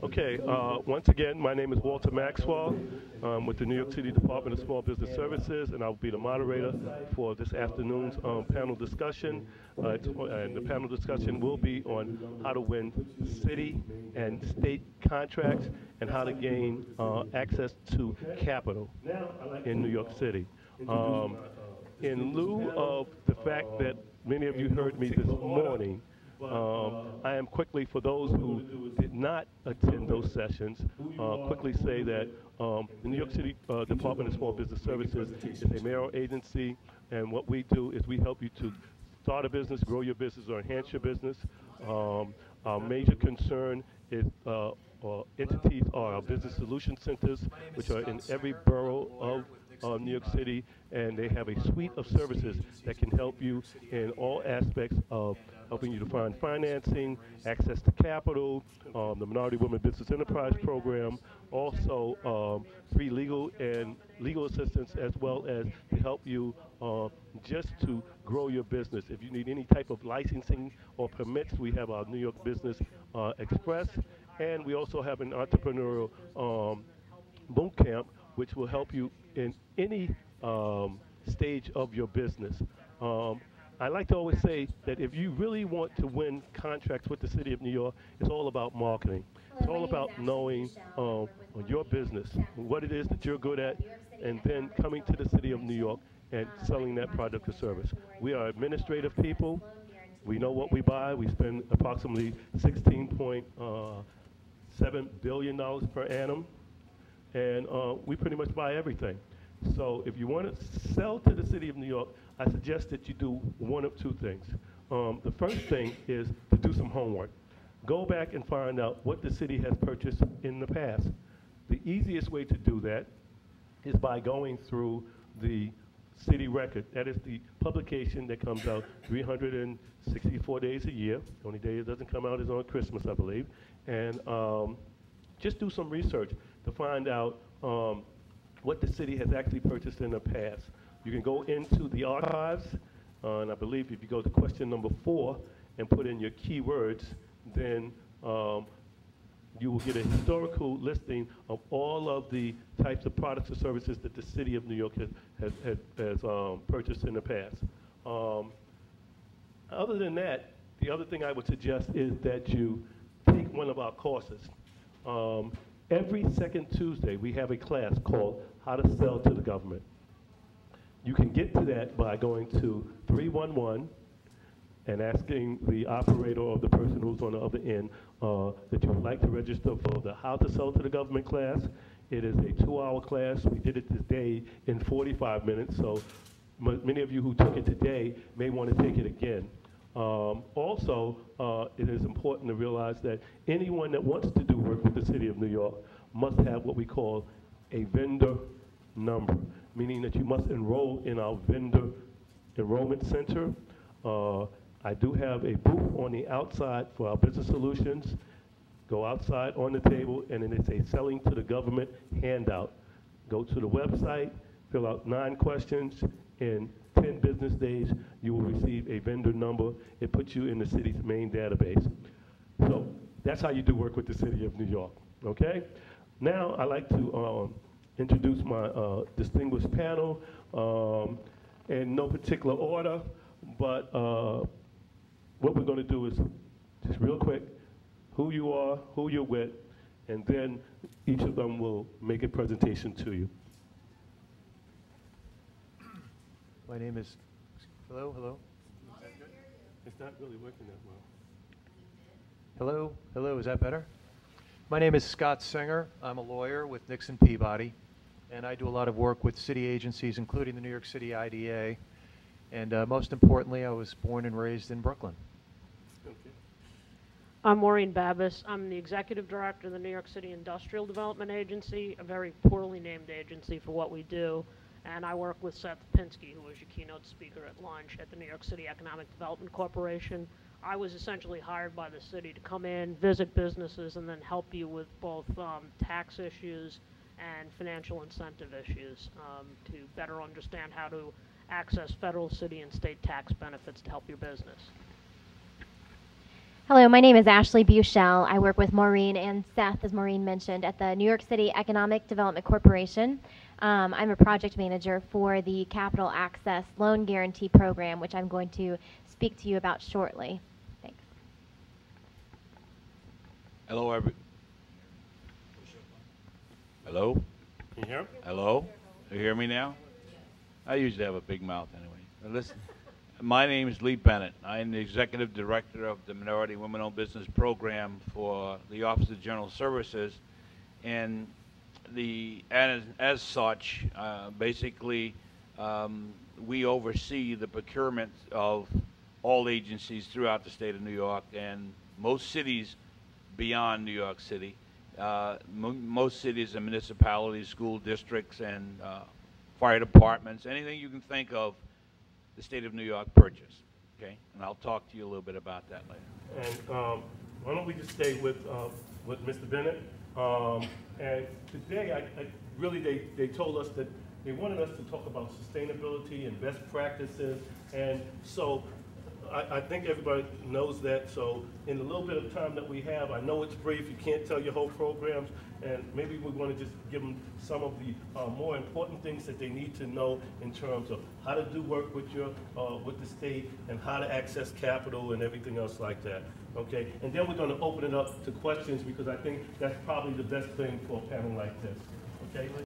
Okay, once again, my name is Walter Maxwell with the New York City Department of Small Business Services, and I'll be the moderator for this afternoon's panel discussion. And the panel discussion will be on how to win city and state contracts and how to gain access to capital in New York City. In lieu of the fact that many of you heard me this morning, I am quickly, for those who did not attend those sessions, quickly say that the New York City Department of Small Business Services is a mayoral agency, and what we do is we help you to start a business, grow your business, or enhance your business. Our major concern is entities are our business solution centers, which are in every borough of New York City, and they have a suite of services that can help you in all aspects of helping you to find financing, access to capital, the Minority Women Business Enterprise Program, also free legal and legal assistance, as well as to help you just to grow your business. If you need any type of licensing or permits, we have our New York Business Express, and we also have an entrepreneurial boot camp, which will help you in any stage of your business. I like to always say that if you really want to win contracts with the City of New York, it's all about marketing. It's all about knowing your business, what it is that you're good at, and then coming to the City of New York and selling that product or service. We are administrative people. We know what we buy. We spend approximately $16.7 billion per annum, and we pretty much buy everything. So if you want to sell to the City of New York, I suggest that you do one of two things. The first thing is to do some homework. Go back and find out what the city has purchased in the past. The easiest way to do that is by going through the city record. That is the publication that comes out 364 days a year. The only day it doesn't come out is on Christmas, I believe. And just do some research to find out what the city has actually purchased in the past. You can go into the archives, and I believe if you go to question number 4 and put in your keywords, then you will get a historical listing of all of the types of products or services that the City of New York has purchased in the past. Other than that, the other thing I would suggest is that you take one of our courses. Every second Tuesday, we have a class called How to Sell to the Government. You can get to that by going to 311 and asking the operator or the person who's on the other end that you would like to register for the How to Sell to the Government class. It is a 2-hour class. We did it today in 45 minutes, so many of you who took it today may want to take it again. Also, it is important to realize that anyone that wants to do work with the City of New York must have what we call a vendor number, meaning that you must enroll in our vendor enrollment center. I do have a booth on the outside for our business solutions. Go outside on the table, and then it's a Selling to the Government handout. Go to the website, fill out 9 questions. In 10 business days, you will receive a vendor number. It puts you in the city's main database. So that's how you do work with the City of New York, okay? Now I'd like to introduce my distinguished panel in no particular order, but what we're going to do is just real quick, who you are, who you're with, and then each of them will make a presentation to you. My name is, hello? It's not really working that well. Hello, is that better? My name is Scott Singer. I'm a lawyer with Nixon Peabody, and I do a lot of work with city agencies, including the New York City IDA, and most importantly, I was born and raised in Brooklyn. Okay. I'm Maureen Babis. I'm the executive director of the New York City Industrial Development Agency, a very poorly named agency for what we do. And I work with Seth Pinsky, who was your keynote speaker at lunch at the New York City Economic Development Corporation. I was essentially hired by the city to come in, visit businesses, and then help you with both tax issues and financial incentive issues to better understand how to access federal, city, and state tax benefits to help your business. Hello, my name is Ashley Buchel. I work with Maureen and Seth, as Maureen mentioned, at the New York City Economic Development Corporation. I'm a project manager for the Capital Access Loan Guarantee Program, which I'm going to speak to you about shortly. Thanks. Hello, Hello? Can you hear him? Hello? You hear me now? I usually have a big mouth anyway. Now listen, my name is Lee Bennett. I am the Executive Director of the Minority Women-Owned Business Program for the Office of General Services. And as such, basically, we oversee the procurement of all agencies throughout the state of New York and most cities beyond New York City. Most cities and municipalities, school districts, and fire departments, anything you can think of, the state of New York purchase. Okay, and I'll talk to you a little bit about that later. And why don't we just stay with Mr. Bennett? And today, I really, they told us that they wanted us to talk about sustainability and best practices. And so I think everybody knows that. So in the little bit of time that we have, I know it's brief, you can't tell your whole programs, and maybe we want to just give them some of the more important things that they need to know in terms of how to do work with the state and how to access capital and everything else like that. Okay, and then we're going to open it up to questions because I think that's probably the best thing for a panel like this. Okay.